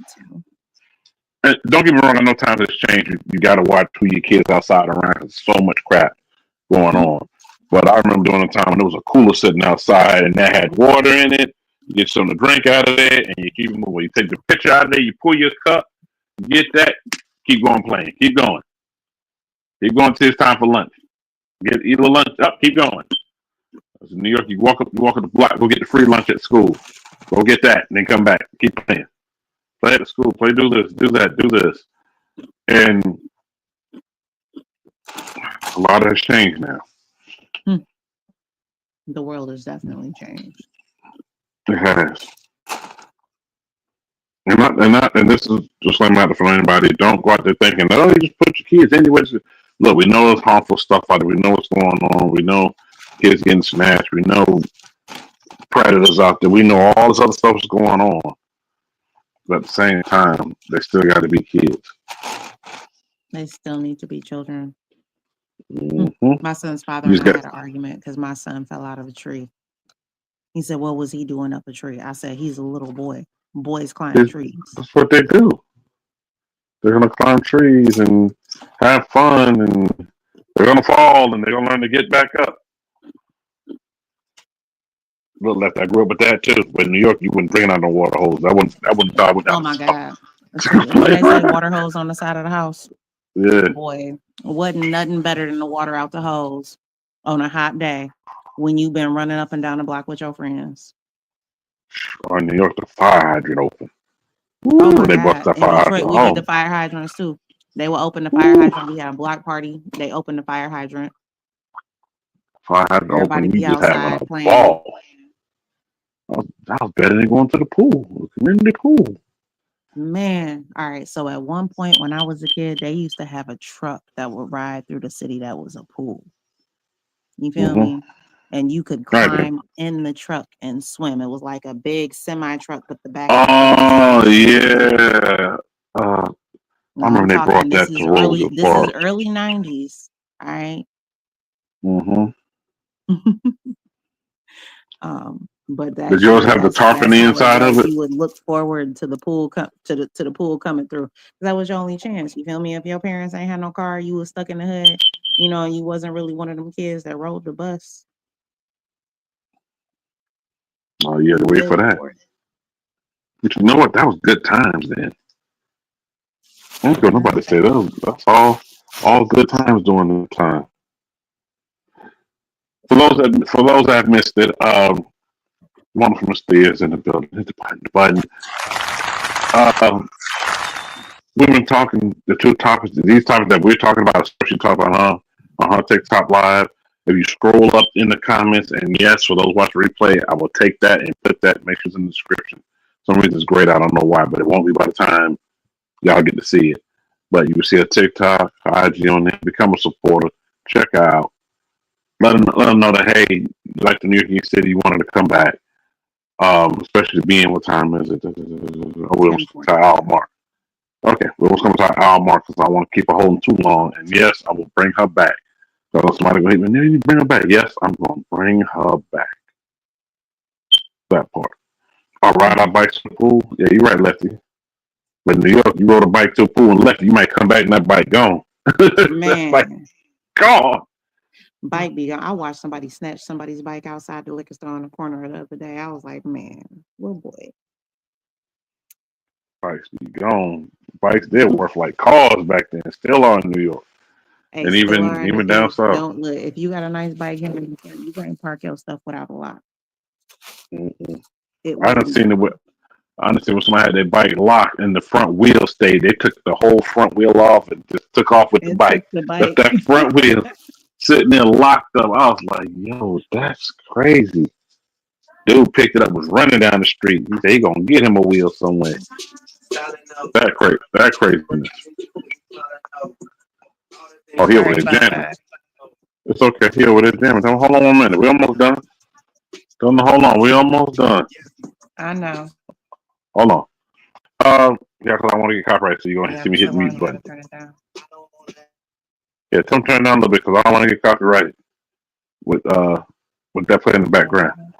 And don't get me wrong, I know times has changed. You got to watch who your kids outside around, because so much crap going on. But I remember during the time when there was a cooler sitting outside and that had water in it. You get something to drink out of it, and you keep it moving. You take the pitcher out of there, you pull your cup, Get that. Keep going playing. Keep going. Keep going till it's time for lunch. Eat a lunch up. Keep going. In New York, you walk up the block, go get the free lunch at school. Go get that, and then come back. Keep playing. Play at the school. Play. Do this. Do that. Do this. And a lot has changed now.
The world has definitely changed.
It has. And this is just like matter for anybody. Don't go out there thinking, oh, you just put your kids anywhere. Look, we know there's harmful stuff out there. We know what's going on. We know kids getting snatched. We know predators out there. We know all this other stuff is going on. But at the same time, they still got to be kids.
They still need to be children.
Mm-hmm.
My son's father and I had an argument because my son fell out of a tree. He said, what was he doing up a tree? I said, he's a little boy. Boys climb trees.
That's what they do. They're going to climb trees and have fun, and they're going to fall, and they're going to learn to get back up. Little left, I grew up with that too. But in New York, you wouldn't bring out no water hose. I wouldn't.
Oh my God! When they say water hose on the side of the house,
yeah,
boy, wasn't nothing better than the water out the hose on a hot day when you've been running up and down the block with your friends.
Or in New York, the fire hydrant open.
Oh my they God! In Detroit, we had the fire hydrants too. They will open the fire hydrant. We had a block party. They opened the fire hydrant.
Fire hydrant
Everybody
open.
be outside playing.
Ball. That was better than going to the pool, the community pool.
Man, all right. So at one point when I was a kid, they used to have a truck that would ride through the city that was a pool. You feel me? And you could climb in the truck and swim. It was like a big semi truck with the back.
Oh yeah. I remember they brought that to Roosevelt Park.
This is early 90s. All right. But that
did yours have the tarp on the inside of it?
You would look forward to the pool to the pool coming through. That was your only chance. You feel me? If your parents ain't had no car, you was stuck in the hood. You know, you wasn't really one of them kids that rode the bus.
Oh, you had to wait for that. But you know what? That was good times then. I don't care what nobody say that. That's all good times during the time. For those that missed it, one from the stairs in the building. Hit the button. We've been talking these topics that we're talking about, especially talking about TikTok Live. If you scroll up in the comments, and yes, for those watching replay, I will take that and put that. Make sure it's in the description. For some reason it's great. I don't know why, but it won't be by the time y'all get to see it. But you will see a TikTok, IG on there. Become a supporter. Check out. Let them know that hey, like the New York City, you wanted to come back. Especially being what time is it? We're to hour mark. Okay, we're coming to our hour mark because I want to keep her holding too long. And yes, I will bring her back. So somebody go hit me. You bring her back. Yes, I'm going to bring her back. That part. I'll ride our bikes to the pool. Yeah, you're right, Lefty. But in New York, you rode a bike to a pool and left. You might come back and that bike gone.
Man,
like gone.
Bike be gone. I watched somebody snatch somebody's bike outside the liquor store on the corner the other day. I was like, man, little boy.
Bikes be gone. Bikes, they're worth like cars back then. Still are in New York. Hey, and even down south.
Don't look. If you got a nice bike here, you can't park your stuff without a lock.
I done seen it with. Honestly, when somebody had their bike locked and the front wheel stayed, they took the whole front wheel off and just took off with the bike. But that front wheel sitting there locked up. I was like, yo, that's crazy. Dude picked it up, was running down the street. He said he gonna get him a wheel somewhere. That craziness. Oh, he over there jamming. It's okay. He over there jamming. Hold on 1 minute. We almost done. Hold on. We almost done.
I know.
Hold on. Yeah, because I want to get copyright, so you're going to see me hit the mute button. Yeah, turn it down a little bit because I don't want to get copyrighted with that playing in the background.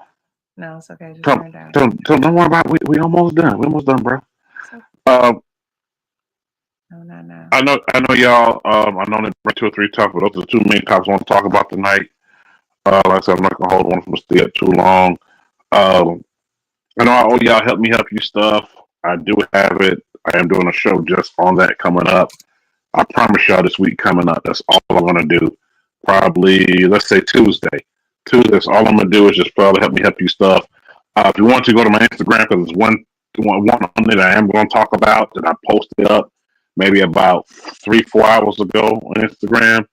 No, it's okay. Just turn it down.
Don't worry about it. We almost done. We almost done, bro.
No.
I know y'all. I know there's 2 or 3 topics, but those are the 2 main topics I want to talk about tonight. Like I said, I'm not gonna hold one from the stay up too long. I know I owe y'all help me help you stuff. I do have it. I am doing a show just on that coming up. I promise y'all this week coming up. That's all I'm going to do. Probably, let's say Tuesday. That's all I'm going to do is just probably help you stuff. If you want to go to my Instagram, because there's one on that I am going to talk about that I posted up maybe about 3-4 hours ago on Instagram.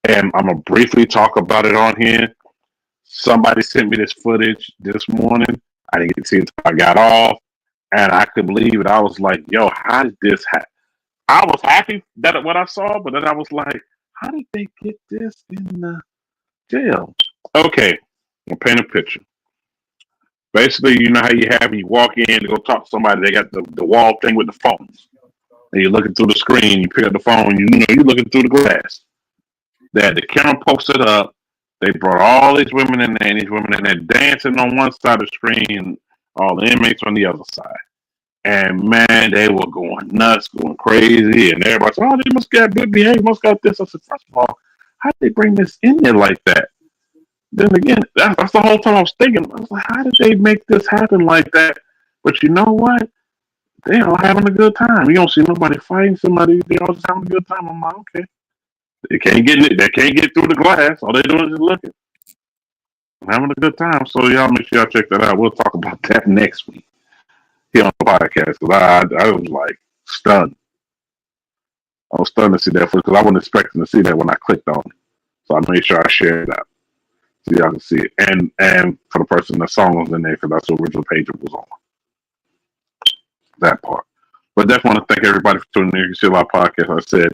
And I'm going to briefly talk about it on here. Somebody sent me this footage this morning. I didn't get to see it until I got off. And I couldn't believe it. I was like, yo, how did this happen? I was happy that what I saw, but then I was like, how did they get this in the jail? Okay, I'll paint a picture. Basically, you know how you walk in to go talk to somebody, they got the wall thing with the phones. And you're looking through the screen, you pick up the phone, you're looking through the glass. They had the camera posted up. They brought all these women in there, and these women in there dancing on one side of the screen, all the inmates on the other side. And man, they were going nuts, going crazy, and everybody said, "Oh, they must got good behavior, must got this." I said, first of all, how did they bring this in there like that? Then again, that's the whole time I was thinking. I was like, how did they make this happen like that? But you know what? They all having a good time. You don't see nobody fighting somebody. They all just having a good time. I'm like, okay. They can't get through the glass. All they doing is just looking. I'm having a good time. So y'all make sure y'all check that out. We'll talk about that next week here on the podcast, because I was like stunned. I was stunned to see that because I wasn't expecting to see that when I clicked on it. So I made sure I shared it out so y'all can see it. And for the person, the song was in there because that's the original page it was on. That part. But definitely want to thank everybody for tuning in. You can see a lot of podcasts. Like I said,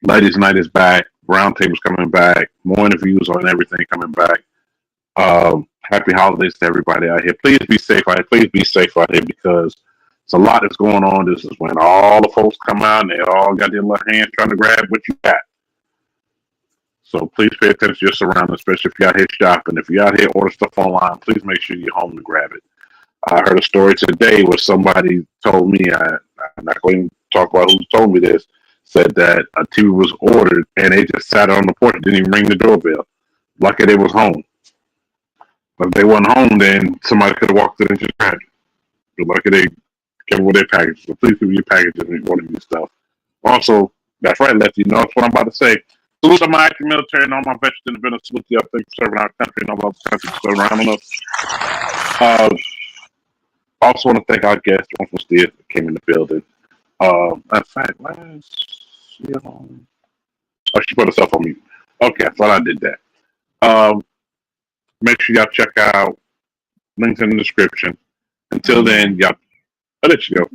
Ladies Night is back. Roundtable's coming back. More interviews on everything coming back. Happy holidays to everybody out here. Please be safe out here. Please be safe out here, because it's a lot that's going on. This is when all the folks come out and they all got their little hands trying to grab what you got. So please pay attention to your surroundings, especially if you're out here shopping. If you're out here ordering stuff online, please make sure you're home to grab it. I heard a story today where somebody told me, I'm not going to talk about who told me this, said that a TV was ordered and they just sat on the porch, didn't even ring the doorbell. Lucky they was home. But if they wasn't home, then somebody could have walked in and just grabbed it. But lucky they came with their packages. So please give your packages when you order your stuff. Also, that's right, Lefty. You know that's what I'm about to say. Salute to my active military and all my veterans in the business. Salute to y'all. Thank you for serving our country and all other countries for serving around us. Also want to thank our guest, one from Steve, that came in the building. In fact, she on? Oh, she put herself on mute. Okay, I thought I did that. Make sure y'all check out links in the description. Until then, y'all, I'll let you go.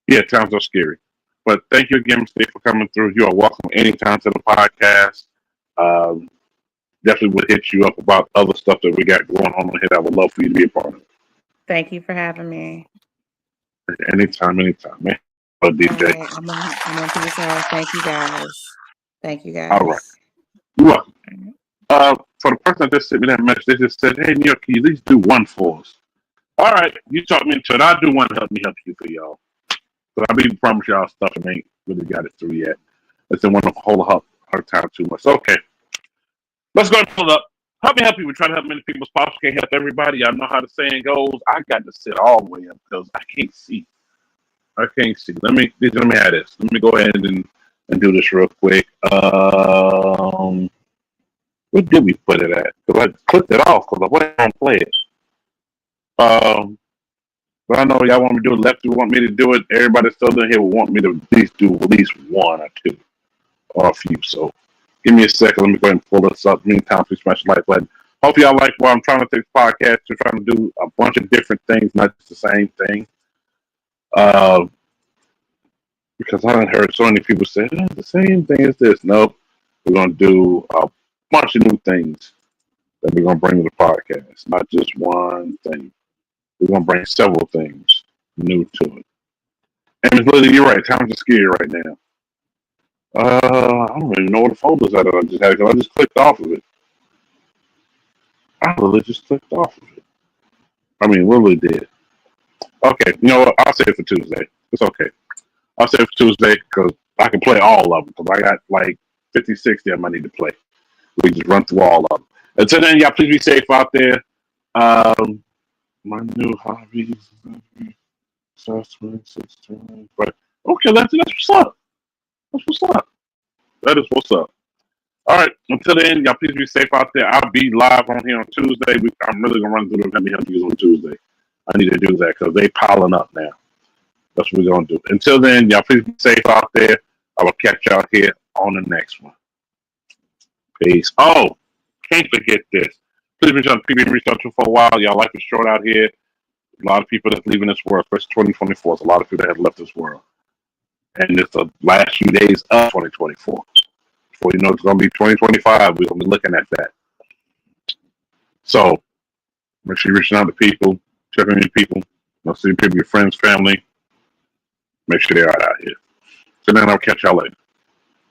Yeah, towns are scary. But thank you again, Steve, for coming through. You are welcome anytime to the podcast. Definitely would hit you up about other stuff that we got going on here that I would love for you to be a part of.
Thank you for having me.
Anytime, man. DJ.
Right, I'm on to this house. Thank you guys.
All right. You're welcome. For the person that just sent me that message, they just said, "Hey, New York, can you at least do one for us?" All right, you talked me into it. I'll do one to help you for y'all. But I mean, promise y'all stuff and ain't really got it through yet. I just don't want to hold up our time too much. Okay, let's go and pull up. Help you. We try to help many people as possible. Can't help everybody. I know how the saying goes. I got to sit all the way up because I can't see. Let me add this. Let me go ahead and do this real quick. Where did we put it at? Because I clicked it off because I wasn't going to play it. But I know y'all want me to do it. Lefty want me to do it. Everybody still in here will want me to do at least one or two or a few. So give me a second. Let me go ahead and pull this up. Meantime, please smash the like button. Hope y'all like what I'm trying to take this podcast. We're trying to do a bunch of different things, not just the same thing. Because I haven't heard so many people say, the same thing as this. Nope. We're going to do a bunch of new things that we're going to bring to the podcast. Not just one thing. We're going to bring several things new to it. And Ms. Lily, you're right. Times are scary right now. I don't even know what the folders are that I just had because I just clicked off of it. I literally just clicked off of it. I mean, literally did. Okay, you know what? I'll save it for Tuesday. It's okay. I'll save it for Tuesday because I can play all of them because I got like 50, 60 of them I need to play. We just run through all of them. Until then, y'all please be safe out there. My new hobbies. But okay, that's what's up. That's what's up. That is what's up. All right. Until then, y'all please be safe out there. I'll be live on here on Tuesday. I'm really gonna run through the heavy hitters on Tuesday. I need to do that because they piling up now. That's what we're gonna do. Until then, y'all please be safe out there. I will catch y'all here on the next one. Peace. Oh, can't forget this. Please be sure to people reach out to for a while. Y'all life is short out here. A lot of people that's leaving this world, especially 2024. It's a lot of people that have left this world. And it's the last few days of 2024. Before you know it's going to be 2025, we're going to be looking at that. So, make sure you're reaching out to people, checking on your people, see people, your friends, family. Make sure they're out here. So then I'll catch y'all later.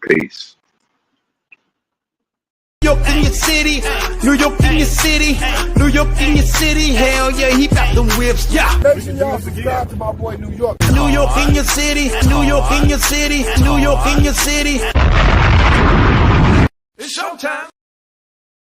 Peace.
New York in your city, New York in your city, New York in your city, hell yeah, he got them whips, yeah.
Make sure y'all subscribe to my boy New York.
New York in your city, New York in your city, New York in your city. It's showtime.